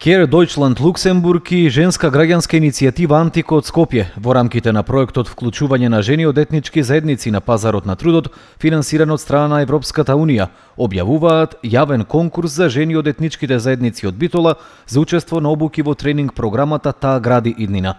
Care Deutschland Luksemburg и женска граѓанска иницијатива Антико од Скопје во рамките на проектот Вклучување на жени од етнички заедници на пазарот на трудот, финансиран од страна на Европската Унија, објавуваат јавен конкурс за жени од етничките заедници од Битола за учество на обуки во тренинг програмата Таа гради иднина.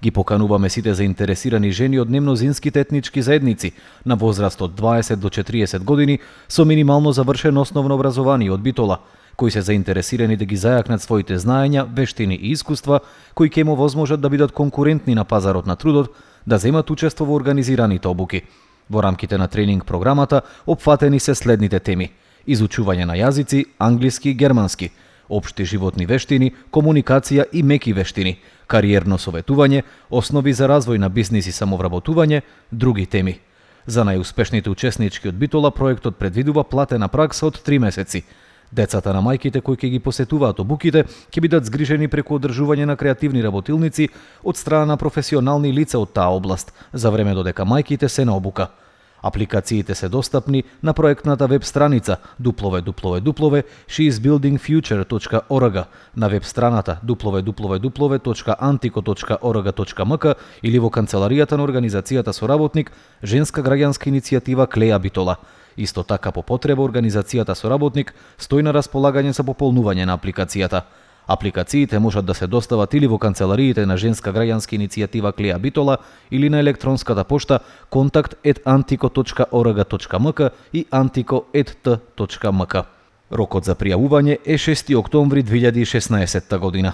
Ги покануваме сите заинтересирани жени од немнозинските етнички заедници на возраст од 20 до 40 години со минимално завршено основно образование од Битола, кои се заинтересирани да ги зајакнат своите знаења, вештини и искуства, кои ќе им овозможат да бидат конкурентни на пазарот на трудот, да земат учество во организираните обуки. Во рамките на тренинг програмата опфатени се следните теми: изучување на јазици, англиски и германски, општи животни вештини, комуникација и меки вештини, кариерно советување, основи за развој на бизнис и самовработување, други теми. За најуспешните учеснички од Битола проектот предвидува платена пракса од 3 месеци. Децата на мајките кои ќе ги посетуваат обуките ќе бидат згрижени преку одржување на креативни работилници од страна на професионални лица од таа област, за време додека мајките се на обука. Апликациите се достапни на проектната веб страница www.sheisbuildingfuture.org, на веб страната www.antiko.org.mk или во канцеларијата на организацијата соработник Женска граѓанска иницијатива Клеја Битола. Исто така по потреба организацијата соработник стои на располагање за пополнување на апликацијата. Апликациите можат да се достават или во канцелариите на Женска граѓанска иницијатива Клеја Битола или на електронската пошта kontakt@antiko.org.mk и antiko@t.mk. Рокот за пријавување е 6 октомври 2016 година.